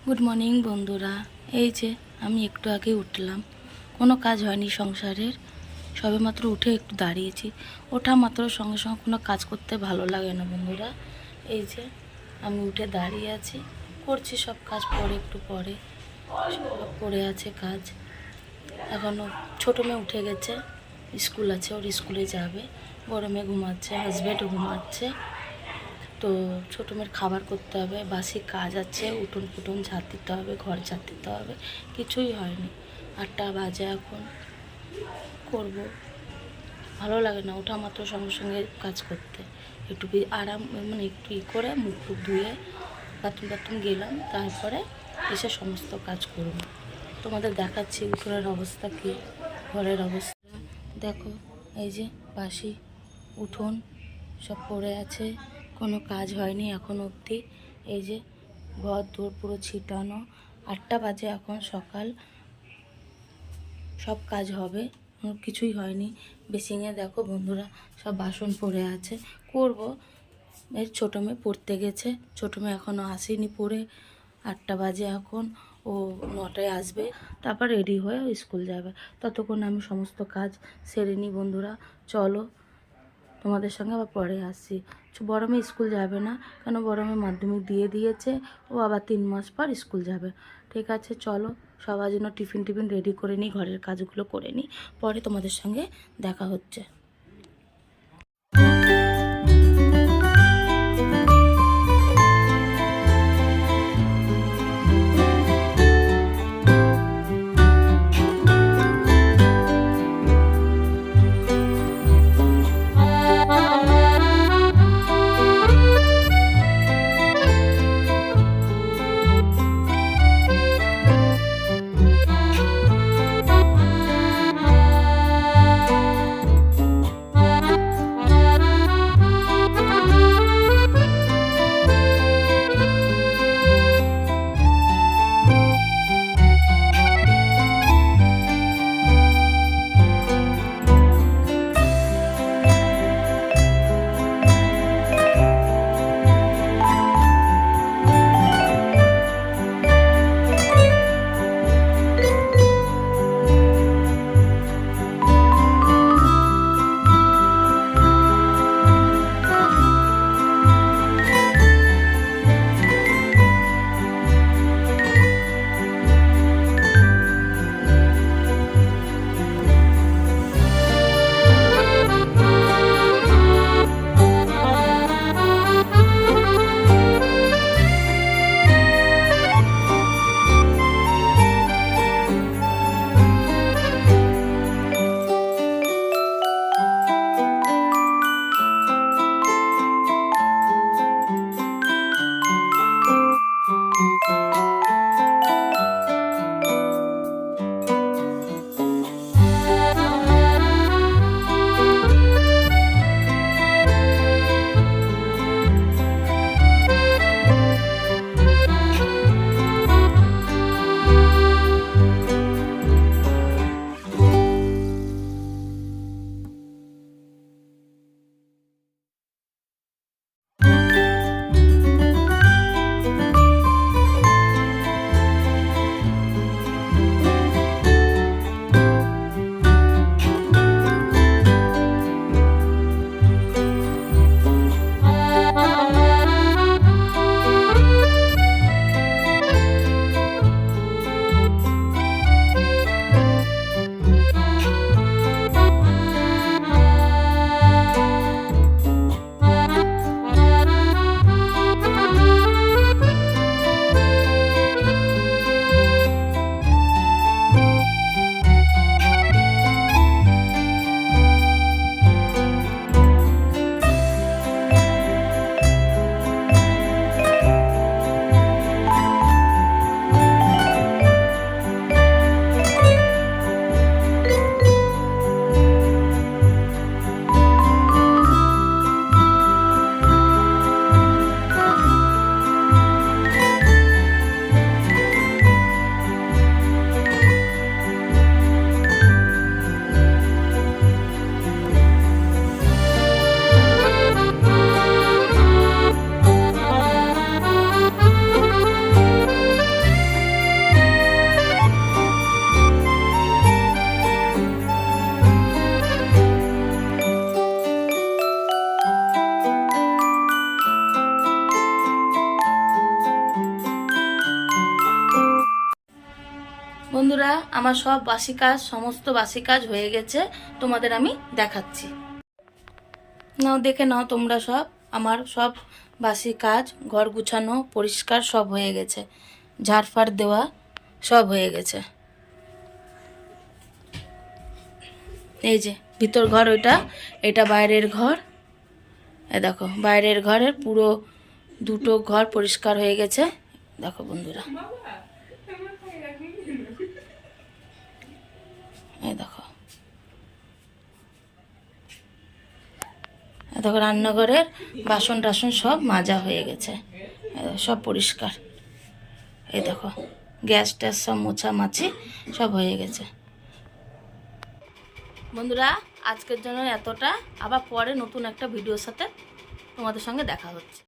Good morning বন্ধুরা। এই যে আমি একটু আগে উঠলাম, কোনো কাজ হয়নি সংসারের, সবেমাত্র উঠে একটু দাঁড়িয়েছি। ওঠা মাত্র সঙ্গে সঙ্গে কোনো কাজ করতে ভালো লাগে না বন্ধুরা। এই যে আমি উঠে দাঁড়িয়ে আছি, করছি সব কাজ, পরে একটু পরে সব পড়ে আছে কাজ। এখনও ছোটো মেয়ে উঠে গেছে, স্কুল আছে, ওর স্কুলে যাবে। বড় মেয়ে ঘুমাচ্ছে, হাজব্যান্ডও ঘুমাচ্ছে। তো ছোটো মেয়ের খাবার করতে হবে, বাসি কাজ আছে, উঠোন ফুটুন ঝাঁট দিতে হবে, ঘর ঝাঁট দিতে হবে, কিছুই হয়নি। 8টা বাজে এখন, করব। ভালো লাগে না ওঠা মাত্র সঙ্গে সঙ্গে কাজ করতে। একটু আরাম মানে একটু করে মুখ টুক ধুয়ে বাথরুম গেলাম, তারপরে এসে সমস্ত কাজ করব। তোমাদের দেখাচ্ছি উঠোনের অবস্থা কী, ঘরের অবস্থা দেখো। এই যে বাসি উঠোন সব পড়ে আছে, কোনো কাজ হয়নি এখন অবধি। এই যে ঘর দোর পুরো ছিটানো। 8টা বাজে এখন, সকাল, সব কাজ হবে, কিছুই হয়নি। বেসিংয়ে দেখো বন্ধুরা সব বাসন পড়ে আছে, করব। এর ছোটো মেয়ে পড়তে গেছে, ছোটো মেয়ে এখনও আসেনি পড়ে। 8টা বাজে এখন, ও 9টায় আসবে, তারপর রেডি হয়ে স্কুল যাবে। ততক্ষণ আমি সমস্ত কাজ সেরে নিই বন্ধুরা। চলো তোমাদের সঙ্গে আবার পরে আসছি। বড় মেয়ে স্কুল যাবে না, কেন বড় মেয়ে মাধ্যমিক দিয়ে দিয়েছে, ও আবার 3 মাস পর স্কুল যাবে। ঠিক আছে, চলো সবার জন্য টিফিন রেডি করে নিই, ঘরের কাজগুলো করে নিই, পরে তোমাদের সঙ্গে দেখা হচ্ছে। বন্ধুরা আমার সব বাসি কাজ, সমস্ত বাসি কাজ হয়ে গেছে, তোমাদের আমি দেখাচ্ছি। নাও দেখে নাও তোমরা সব, আমার সব বাসি কাজ, ঘর গুছানো পরিষ্কার সব হয়ে গেছে, ঝাড়ফাড় দেওয়া সব হয়ে গেছে। এই যে ভিতর ঘর, ওইটা, এটা বাইরের ঘর। এ দেখো বাইরের ঘরের পুরো দুটো ঘর পরিষ্কার হয়ে গেছে। দেখো বন্ধুরা, এই দেখো, দেখো রান্নাঘরের বাসন টাসন সব মাজা হয়ে গেছে, সব পরিষ্কার। এই দেখো গ্যাস ট্যাস সব মোছামাছি সব হয়ে গেছে। বন্ধুরা আজকের জন্য এতটা, আবার পরে নতুন একটা ভিডিওর সাথে তোমাদের সঙ্গে দেখা হচ্ছে।